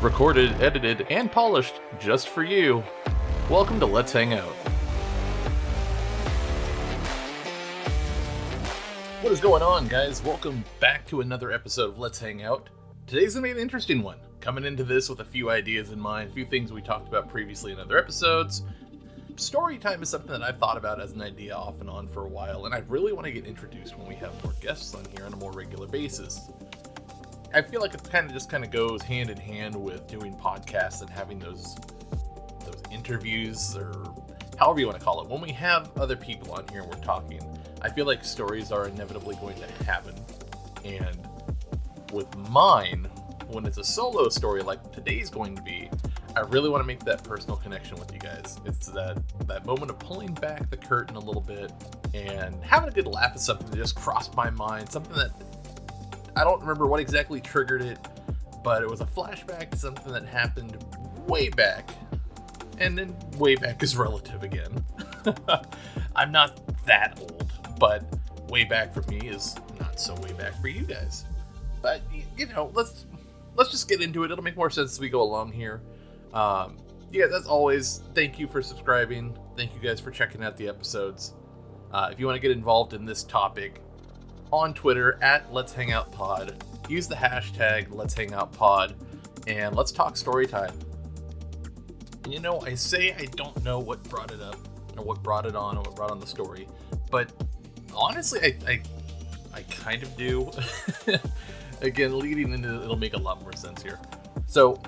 Recorded, edited, and polished just for you. Welcome to Let's Hang Out. What is going on, guys? Welcome back to another episode of Let's Hang Out. Today's going to be an interesting one. Coming into this with a few ideas in mind, a few things we talked about previously in other episodes. Story time is something that I've thought about as an idea off and on for a while, and I really want to get introduced when we have more guests on here on a more regular basis. I feel like it kind of goes hand in hand with doing podcasts and having those interviews, or however you want to call it. When we have other people on here and we're talking, I feel like stories are inevitably going to happen. And with mine, when it's a solo story like today's going to be, I really want to make that personal connection with you guys. It's that moment of pulling back the curtain a little bit and having a good laugh at something that just crossed my mind, something that I don't remember what exactly triggered it, but it was a flashback to something that happened way back. And then way back is relative again. I'm not that old, but way back for me is not so way back for you guys. But, let's just get into it. It'll make more sense as we go along here. As always, thank you for subscribing. Thank you guys for checking out the episodes. If you want to get involved in this topic, on Twitter at Let's Hang Out Pod, use the hashtag Let's Hang Out Pod, and let's talk story time. And I say I don't know what brought it up, or what brought it on, or what brought on the story, but honestly, I kind of do. Again, leading into it, it'll make a lot more sense here. So,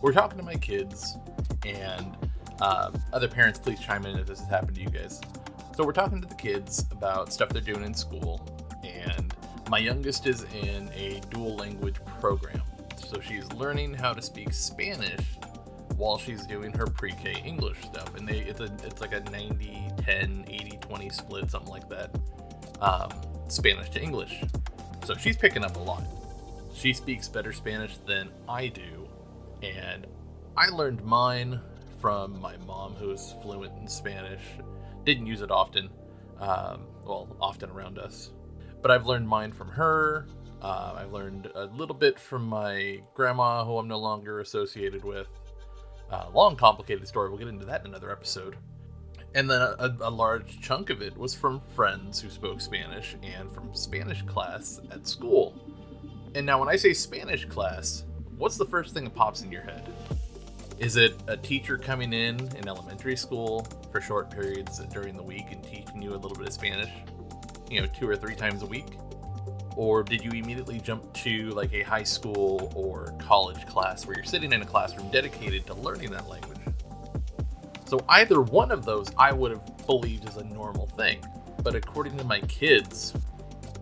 we're talking to my kids, and other parents, please chime in if this has happened to you guys. So we're talking to the kids about stuff they're doing in school, and my youngest is in a dual language program. So she's learning how to speak Spanish while she's doing her pre-K English stuff. And it's like a 90-10, 80-20 split, something like that, Spanish to English. So she's picking up a lot. She speaks better Spanish than I do. And I learned mine from my mom, who is fluent in Spanish. Didn't use it often, often around us. But I've learned mine from her. I've learned a little bit from my grandma, who I'm no longer associated with. Long, complicated story. We'll get into that in another episode. And then a large chunk of it was from friends who spoke Spanish and from Spanish class at school. And now when I say Spanish class, what's the first thing that pops in your head? Is it a teacher coming in elementary school for short periods during the week and teaching you a little bit of Spanish, 2 or 3 times a week? Or did you immediately jump to like a high school or college class where you're sitting in a classroom dedicated to learning that language? So either one of those I would have believed is a normal thing. But according to my kids,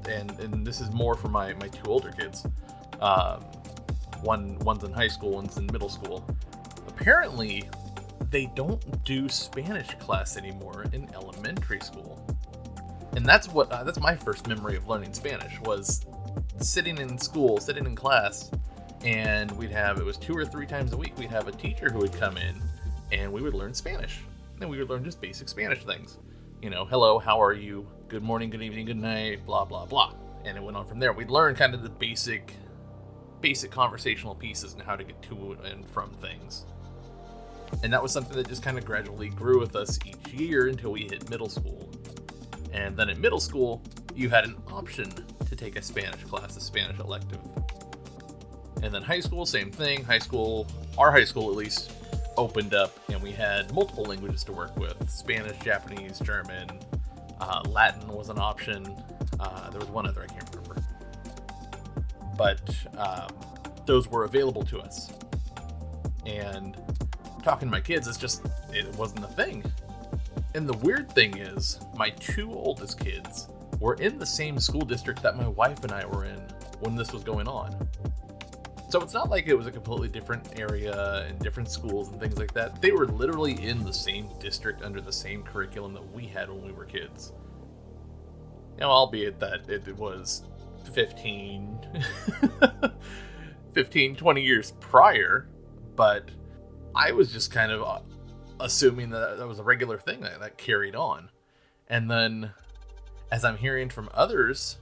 and this is more for my 2 older kids, one's in high school, one's in middle school, apparently they don't do Spanish class anymore in elementary school. And that's my first memory of learning Spanish, was sitting in school, sitting in class, and it was 2 or 3 times a week, we'd have a teacher who would come in and we would learn Spanish. And we would learn just basic Spanish things. Hello, how are you? Good morning, good evening, good night, blah, blah, blah. And it went on from there. We'd learn kind of the basic conversational pieces and how to get to and from things. And that was something that just kind of gradually grew with us each year until we hit middle school. And then in middle school, you had an option to take a Spanish class, a Spanish elective. And then high school, same thing. Our high school at least, opened up, and we had multiple languages to work with. Spanish, Japanese, German, Latin was an option. There was one other I can't remember. But those were available to us. And talking to my kids, it wasn't a thing. And the weird thing is, my 2 oldest kids were in the same school district that my wife and I were in when this was going on. So it's not like it was a completely different area and different schools and things like that. They were literally in the same district under the same curriculum that we had when we were kids. Albeit that it was 15, 20 years prior, but I was just kind of assuming that was a regular thing that carried on. And then, as I'm hearing from others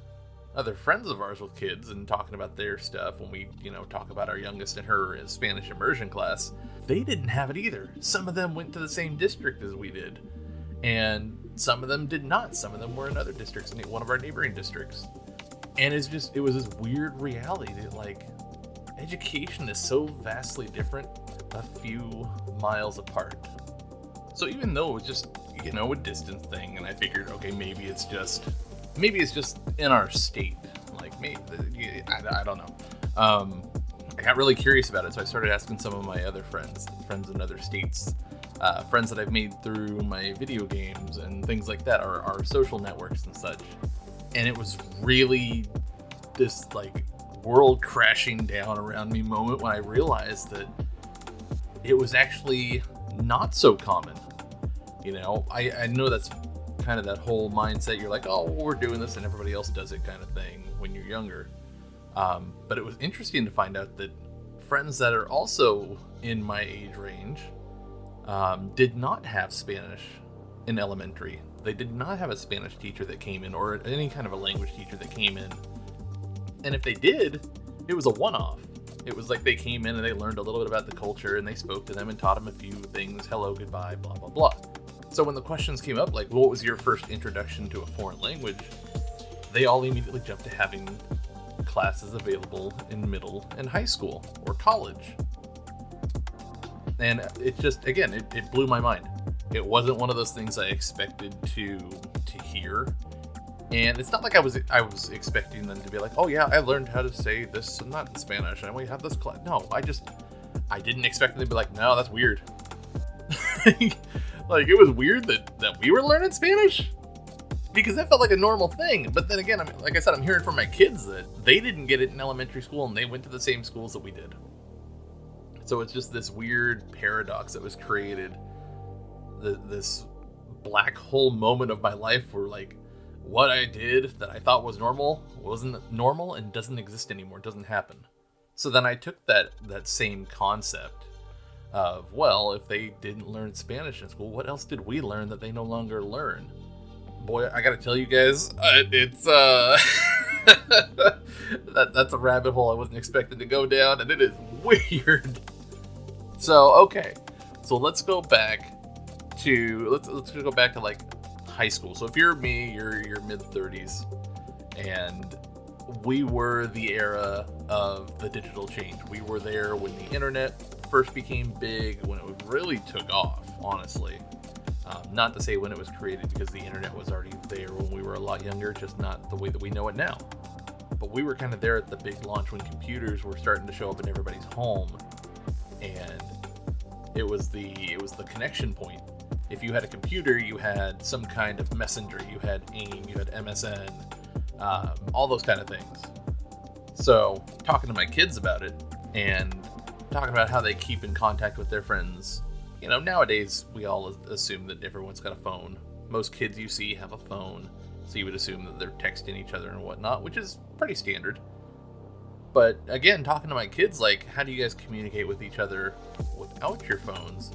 other friends of ours with kids and talking about their stuff when we, talk about our youngest and her Spanish immersion class, they didn't have it either. Some of them went to the same district as we did, and some of them did not. Some of them were in other districts, in one of our neighboring districts. And it was this weird reality that, like, education is so vastly different a few miles apart. So even though it was just, a distance thing, and I figured, okay, maybe it's just in our state. Like, maybe, I don't know. I got really curious about it, so I started asking some of my other friends in other states, friends that I've made through my video games and things like that, our social networks and such. And it was really this, like, world crashing down around me moment when I realized that it was actually not so common. I know that's kind of that whole mindset. You're like, oh, well, we're doing this and everybody else does it kind of thing when you're younger. But it was interesting to find out that friends that are also in my age range did not have Spanish in elementary. They did not have a Spanish teacher that came in, or any kind of a language teacher that came in. And if they did, it was a one-off. It was like they came in and they learned a little bit about the culture, and they spoke to them and taught them a few things. Hello, goodbye, blah, blah, blah. So when the questions came up, like, what was your first introduction to a foreign language? They all immediately jumped to having classes available in middle and high school or college. And it just, again, it blew my mind. It wasn't one of those things I expected to hear. And it's not like I was expecting them to be like, oh yeah, I learned how to say this, not in Spanish, and we have this class. No, I didn't expect them to be like, no, that's weird. Like, it was weird that we were learning Spanish, because that felt like a normal thing. But then again, like I said, I'm hearing from my kids that they didn't get it in elementary school, and they went to the same schools that we did. So it's just this weird paradox that was created, this black hole moment of my life where, like, what I did that I thought was normal wasn't normal and doesn't exist anymore, doesn't happen. So then I took that same concept of, well, if they didn't learn Spanish in school, what else did we learn that they no longer learn? Boy, I gotta tell you guys, it's that's a rabbit hole I wasn't expecting to go down, and it is weird. So okay, so let's go back to like high school. So if you're me, you're mid-30s, and we were the era of the digital change. We were there when the internet first became big, when it really took off, honestly. Not to say when it was created, because the internet was already there when we were a lot younger, just not the way that we know it now. But we were kind of there at the big launch when computers were starting to show up in everybody's home, and it was the connection point. If you had a computer, you had some kind of messenger. You had AIM, you had MSN, all those kind of things. So talking to my kids about it and talking about how they keep in contact with their friends. Nowadays we all assume that everyone's got a phone. Most kids you see have a phone, so you would assume that they're texting each other and whatnot, which is pretty standard. But again, talking to my kids, like, how do you guys communicate with each other without your phones?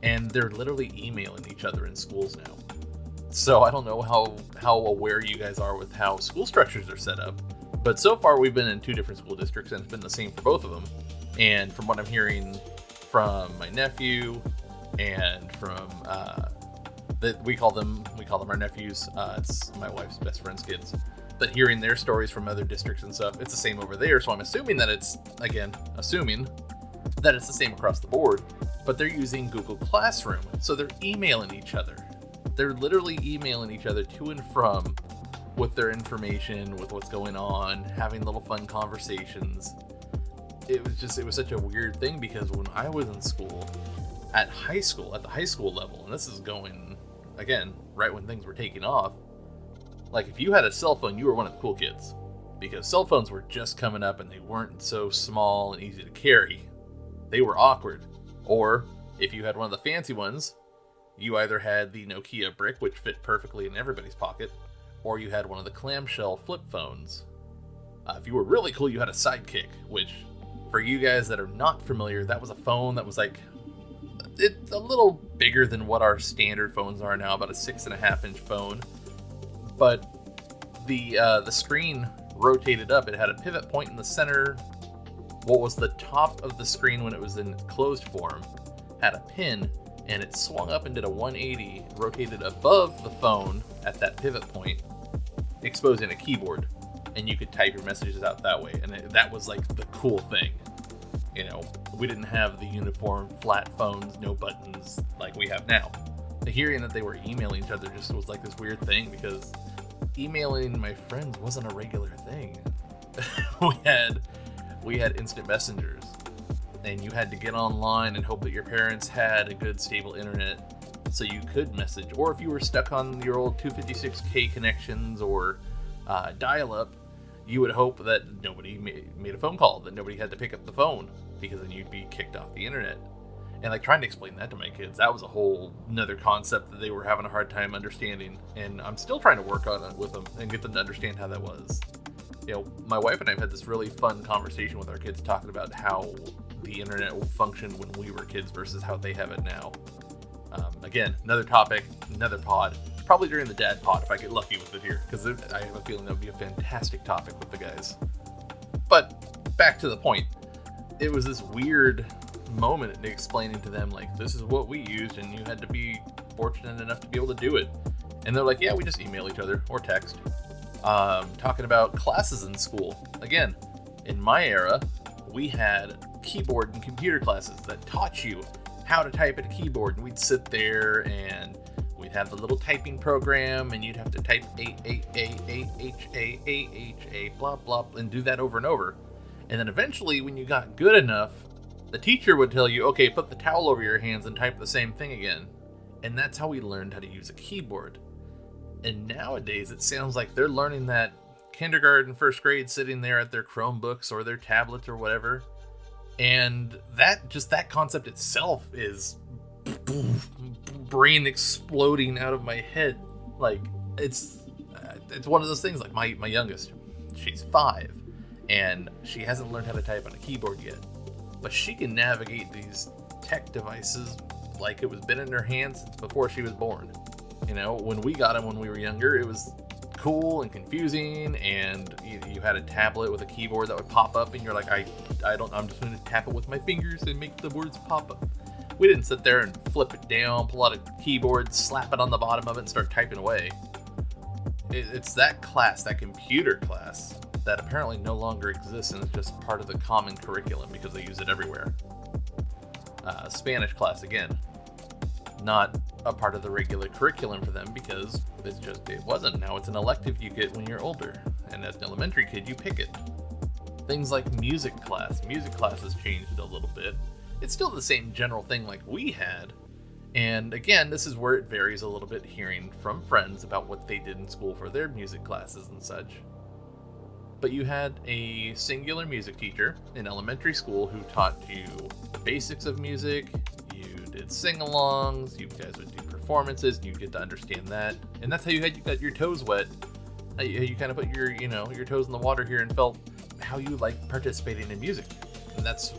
And they're literally emailing each other in schools now. So I don't know how aware you guys are with how school structures are set up, but so far we've been in 2 different school districts, and it's been the same for both of them. And from what I'm hearing from my nephew and from we call them our nephews. It's my wife's best friend's kids. But hearing their stories from other districts and stuff, it's the same over there. So I'm assuming that it's the same across the board. But they're using Google Classroom, so they're emailing each other. They're literally emailing each other to and from with their information, with what's going on, having little fun conversations. It was such a weird thing, because when I was in school, at the high school level, and this is going, again, right when things were taking off, like, if you had a cell phone, you were one of the cool kids, because cell phones were just coming up and they weren't so small and easy to carry. They were awkward. Or if you had one of the fancy ones, you either had the Nokia brick, which fit perfectly in everybody's pocket, or you had one of the clamshell flip phones. If you were really cool, you had a Sidekick, which, for you guys that are not familiar, that was a phone that was like, it's a little bigger than what our standard phones are now, about a 6.5-inch phone. But The screen rotated up. It had a pivot point in the center. What was the top of the screen when it was in closed form had a pin, and it swung up and did a 180, rotated above the phone at that pivot point, exposing a keyboard, and you could type your messages out that way. And that was like the cool thing. You know, we didn't have the uniform flat phones, no buttons like we have now. The hearing that they were emailing each other just was like this weird thing, because emailing my friends wasn't a regular thing. we had instant messengers, and you had to get online and hope that your parents had a good stable internet so you could message. Or if you were stuck on your old 256K connections or dial-up, you would hope that nobody made a phone call, that nobody had to pick up the phone, because then you'd be kicked off the internet. And like trying to explain that to my kids, that was a whole another concept that they were having a hard time understanding. And I'm still trying to work on it with them and get them to understand how that was. You know, my wife and I have had this really fun conversation with our kids talking about how the internet will function when we were kids versus how they have it now. Again, another topic, another pod, probably during the dad pod if I get lucky with it here, because I have a feeling that would be a fantastic topic with the guys. But back to the point, it was this weird moment in explaining to them, like, this is what we used and you had to be fortunate enough to be able to do it. And they're like, yeah, we just email each other or text. Talking about classes in school. Again, in my era, we had keyboard and computer classes that taught you how to type at a keyboard, and we'd sit there and we'd have the little typing program, and you'd have to type A blah blah, and do that over and over. And then eventually, when you got good enough, the teacher would tell you, okay, put the towel over your hands and type the same thing again. And that's how we learned how to use a keyboard. And nowadays, it sounds like they're learning that kindergarten, first grade, sitting there at their Chromebooks or their tablets or whatever. And that concept itself is brain exploding out of my head. Like, it's one of those things. Like my youngest, she's 5, and she hasn't learned how to type on a keyboard yet, but she can navigate these tech devices like it was been in her hands since before she was born. You know, when we got them when we were younger, it was cool and confusing, and you had a tablet with a keyboard that would pop up, and you're like, I'm just going to tap it with my fingers and make the words pop up. We didn't sit there and flip it down, pull out a keyboard, slap it on the bottom of it, and start typing away. It's that class, that computer class, that apparently no longer exists, and it's just part of the common curriculum because they use it everywhere. Spanish class, again, not a part of the regular curriculum for them because it wasn't. Now it's an elective you get when you're older, and as an elementary kid you pick it. Things like music class has changed a little bit. It's still the same general thing like we had, and again, this is where it varies a little bit, hearing from friends about what they did in school for their music classes and such. But you had a singular music teacher in elementary school who taught you the basics of music. You did sing-alongs, you guys would do performances, and you get to understand that. And that's how you got your toes wet. You kind of put your toes in the water here and felt how you like participating in music. And that's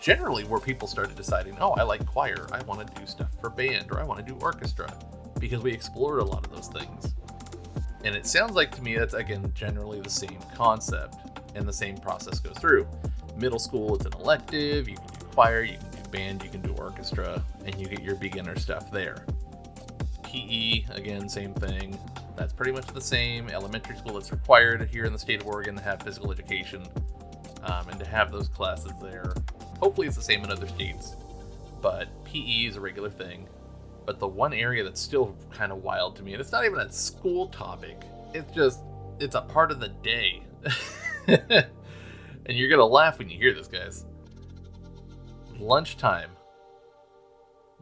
generally where people started deciding, oh, I like choir, I want to do stuff for band, or I want to do orchestra, because we explored a lot of those things. And it sounds like to me that's, again, generally the same concept, and the same process goes through. Middle school, it's an elective, you can do choir, you can do band, you can do orchestra, and you get your beginner stuff there. PE, again, same thing. That's pretty much the same. Elementary school, it's required here in the state of Oregon to have physical education, and to have those classes there. Hopefully it's the same in other states, but PE is a regular thing. But the one area that's still kind of wild to me, and it's not even a school topic, it's a part of the day. And you're going to laugh when you hear this, guys. Lunchtime.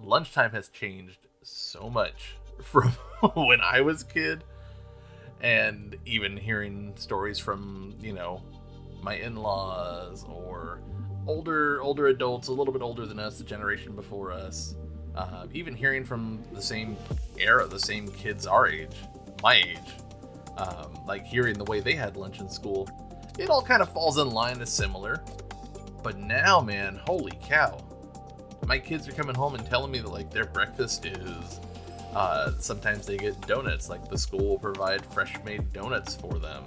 Lunchtime has changed so much from when I was a kid, and even hearing stories from, my in-laws or older adults, a little bit older than us, the generation before us. Even hearing from the same era, the same kids our age, my age, like hearing the way they had lunch in school, it all kind of falls in line as similar. But now, man, holy cow. My kids are coming home and telling me that, like, their breakfast is Sometimes they get donuts, like the school will provide fresh made donuts for them.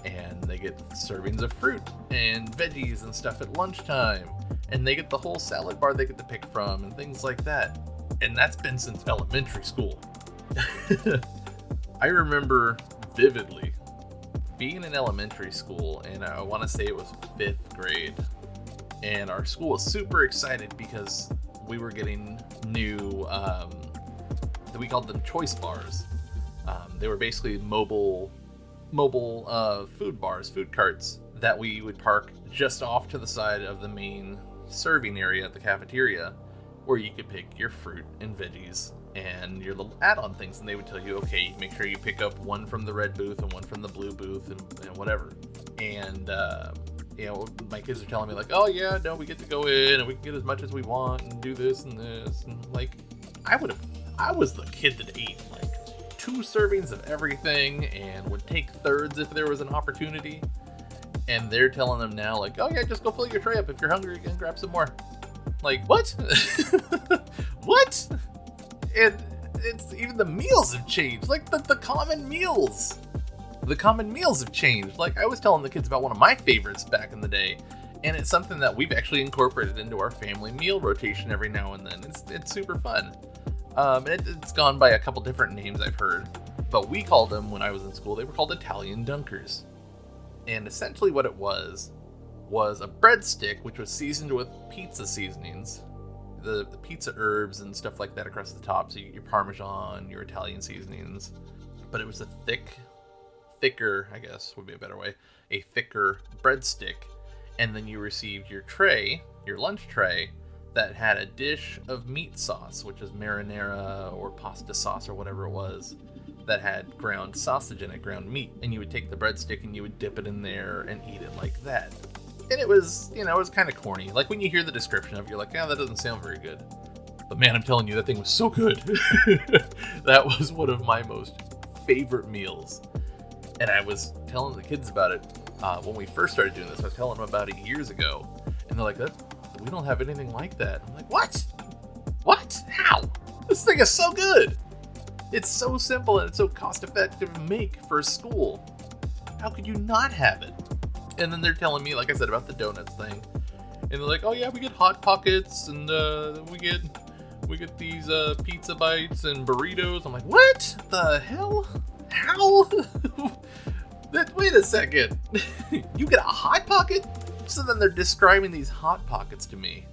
And they get servings of fruit and veggies and stuff at lunchtime. And they get the whole salad bar they get to pick from and things like that. And that's been since elementary school. I remember vividly being in elementary school, and I want to say it was 5th grade. And our school was super excited because we were getting new, we called them choice bars. They were basically mobile food bars, food carts that we would park just off to the side of the main serving area at the cafeteria, where you could pick your fruit and veggies and your little add-on things. And they would tell you, okay, make sure you pick up one from the red booth and one from the blue booth and whatever. And my kids are telling me like, oh yeah, no, we get to go in and we can get as much as we want and do this and this. And like, I was the kid that ate like 2 servings of everything and would take thirds if there was an opportunity. And they're telling them now like, oh yeah, just go fill your tray up. If you're hungry, you can grab some more. Like, what? What? And it's even the meals have changed. Like the common meals. The common meals have changed. Like, I was telling the kids about one of my favorites back in the day, and it's something that we've actually incorporated into our family meal rotation every now and then. It's super fun. It's gone by a couple different names I've heard, but we called them, when I was in school, they were called Italian Dunkers. And essentially what it was a breadstick which was seasoned with pizza seasonings, the pizza herbs and stuff like that across the top. So you get your Parmesan, your Italian seasonings, but it was a thicker, I guess would be a better way, a thicker breadstick. And then you received your tray, your lunch tray, that had a dish of meat sauce, which is marinara or pasta sauce or whatever it was, that had ground sausage in it, ground meat. And you would take the breadstick and you would dip it in there and eat it like that. And it was, it was kind of corny. Like when you hear the description of it, you're like, yeah, that doesn't sound very good. But man, I'm telling you, that thing was so good. That was one of my most favorite meals. And I was telling the kids about it when we first started doing this. I was telling them about it years ago. And they're like, we don't have anything like that. I'm like, what? What? How? This thing is so good. It's so simple and it's so cost effective to make for a school. How could you not have it? And then they're telling me, like I said, about the donuts thing. And they're like, oh yeah, we get Hot Pockets and we get these pizza bites and burritos. I'm like, what the hell? How? Wait a second. You get a Hot Pocket? So then they're describing these Hot Pockets to me.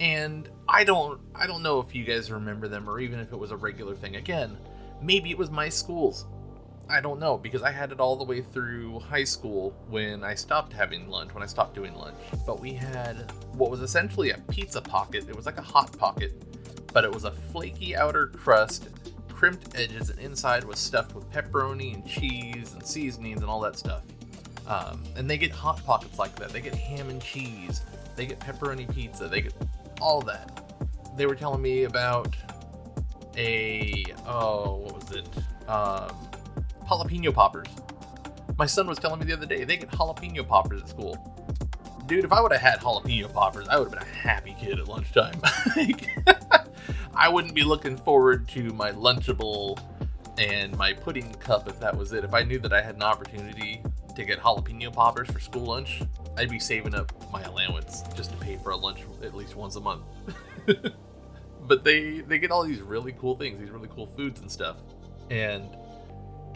And I don't know if you guys remember them or even if it was a regular thing. Again, maybe it was my school's. I don't know, because I had it all the way through high school when I stopped having lunch, when I stopped doing lunch. But we had what was essentially a pizza pocket. It was like a Hot Pocket, but it was a flaky outer crust, crimped edges, and inside was stuffed with pepperoni and cheese and seasonings and all that stuff. And they get Hot Pockets like that. They get ham and cheese. They get pepperoni pizza. They get all that. They were telling me about jalapeno poppers. My son was telling me the other day, they get jalapeno poppers at school. Dude, if I would have had jalapeno poppers, I would have been a happy kid at lunchtime. I wouldn't be looking forward to my Lunchable and my pudding cup if that was it. If I knew that I had an opportunity to get jalapeno poppers for school lunch, I'd be saving up my allowance just to pay for a lunch at least once a month. But they get all these really cool things, these really cool foods and stuff. And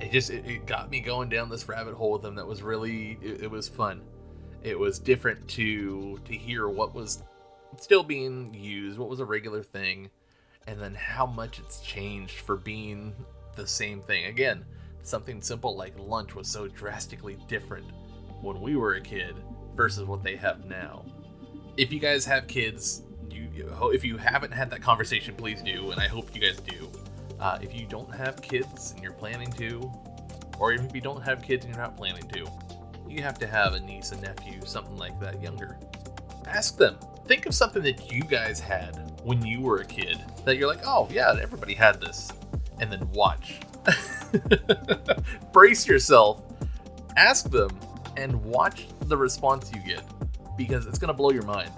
it got me going down this rabbit hole with them that was really, it was fun. It was different to hear what was still being used, what was a regular thing, and then how much it's changed for being the same thing. Again, something simple like lunch was so drastically different when we were a kid versus what they have now. If you guys have kids, if you haven't had that conversation, please do, and I hope you guys do. If you don't have kids and you're planning to, or even if you don't have kids and you're not planning to, you have to have a niece, a nephew, something like that younger. Ask them. Think of something that you guys had when you were a kid that you're like, oh yeah, everybody had this. And then watch. Brace yourself. Ask them and watch the response you get, because it's going to blow your mind.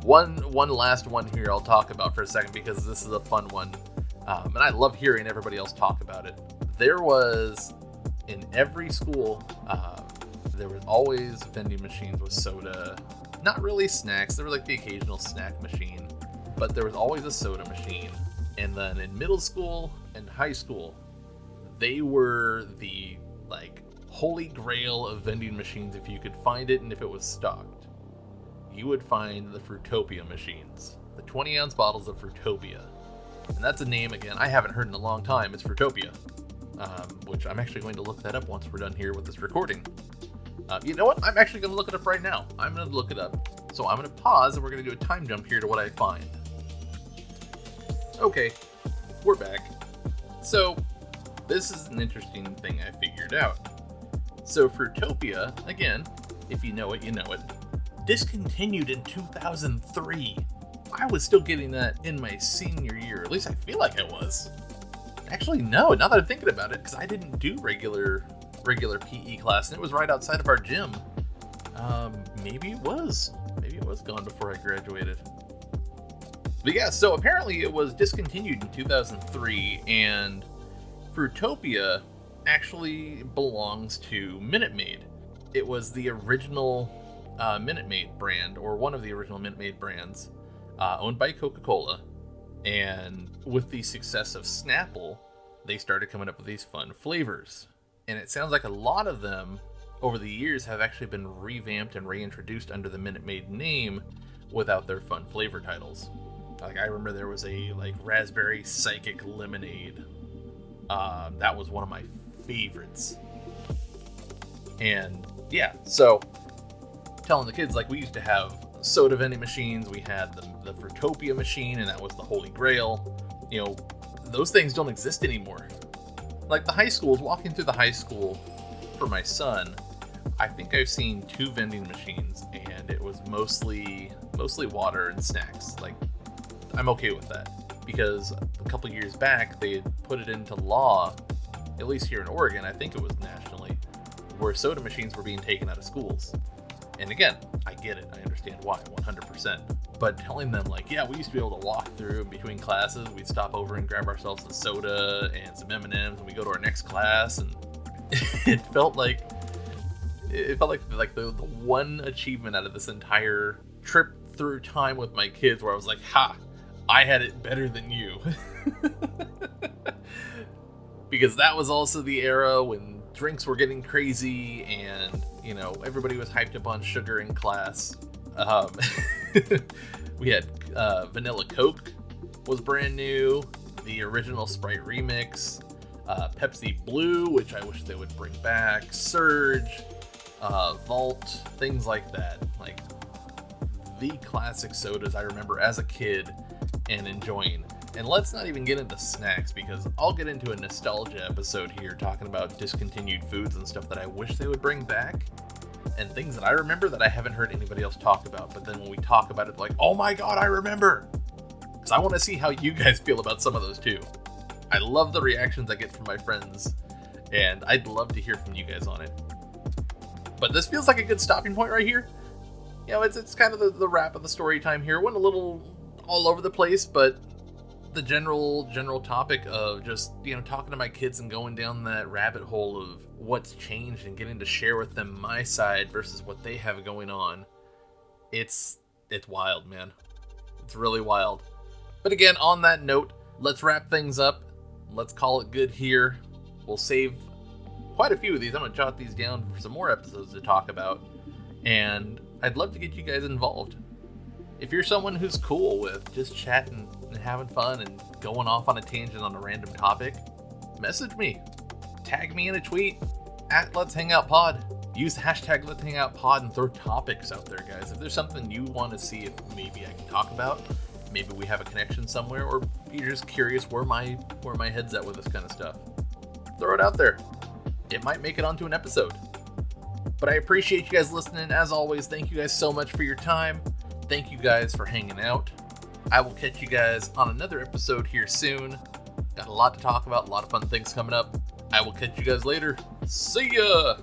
One last one here I'll talk about for a second because this is a fun one. And I love hearing everybody else talk about it. There was, in every school, there was always vending machines with soda. Not really snacks, there was like the occasional snack machine, but there was always a soda machine. And then in middle school and high school, they were the like holy grail of vending machines if you could find it and if it was stocked. You would find the Fruitopia machines, the 20-ounce bottles of Fruitopia. And that's a name, again, I haven't heard in a long time. It's Fruitopia, which I'm actually going to look that up once we're done here with this recording. You know what? I'm actually going to look it up right now. I'm going to look it up. So I'm going to pause, and we're going to do a time jump here to what I find. Okay, we're back. So this is an interesting thing I figured out. So Fruitopia, again, if you know it, you know it, discontinued in 2003. I was still getting that in my senior year. At least I feel like I was. Actually, no, now that I'm thinking about it, because I didn't do regular PE class, and it was right outside of our gym. Maybe it was gone before I graduated. But yeah, so apparently it was discontinued in 2003, and Fruitopia actually belongs to Minute Maid. It was the original Minute Maid brand, or one of the original Minute Maid brands, owned by Coca-Cola. And with the success of Snapple, they started coming up with these fun flavors. And it sounds like a lot of them over the years have actually been revamped and reintroduced under the Minute Maid name without their fun flavor titles. Like, I remember there was a raspberry psychic lemonade. That was one of my favorites. And yeah, so telling the kids, we used to have soda vending machines. We had the Fruitopia machine, and that was the holy grail. You know, those things don't exist anymore. Like the high schools, walking through the high school for my son, I think I've seen 2 vending machines, and it was mostly water and snacks. I'm okay with that, because a couple years back they had put it into law, at least here in Oregon, I think it was nationally, where soda machines were being taken out of schools. And again, I get it, I understand why, 100%. But telling them yeah, we used to be able to walk through in between classes, we'd stop over and grab ourselves a soda and some M&Ms, and we go to our next class, and it felt like the one achievement out of this entire trip through time with my kids, where I was like, ha, I had it better than you. Because that was also the era when drinks were getting crazy, and everybody was hyped up on sugar in class. We had Vanilla Coke was brand new, the original Sprite remix, Pepsi Blue, which I wish they would bring back, Surge, Vault, things like that. The classic sodas I remember as a kid and enjoying. And let's not even get into snacks, because I'll get into a nostalgia episode here talking about discontinued foods and stuff that I wish they would bring back, and things that I remember that I haven't heard anybody else talk about. But then when we talk about it, oh my god, I remember! Because I want to see how you guys feel about some of those too. I love the reactions I get from my friends, and I'd love to hear from you guys on it. But this feels like a good stopping point right here. It's kind of the wrap of the story time here. Went a little all over the place, but the general topic of just talking to my kids and going down that rabbit hole of what's changed and getting to share with them my side versus what they have going on, it's wild, man. It's really wild. But again, on that note, let's wrap things up. Let's call it good here. We'll save quite a few of these. I'm gonna jot these down for some more episodes to talk about, and I'd love to get you guys involved. If you're someone who's cool with just chatting and having fun and going off on a tangent on a random topic, message me. Tag me in a tweet at Let's Hang Out Pod. Use the hashtag Let's Hang Out Pod and throw topics out there, guys. If there's something you want to see if maybe I can talk about, maybe we have a connection somewhere, or you're just curious where my head's at with this kind of stuff, throw it out there. It might make it onto an episode. But I appreciate you guys listening. As always, thank you guys so much for your time. Thank you guys for hanging out. I will catch you guys on another episode here soon. Got a lot to talk about, a lot of fun things coming up. I will catch you guys later. See ya!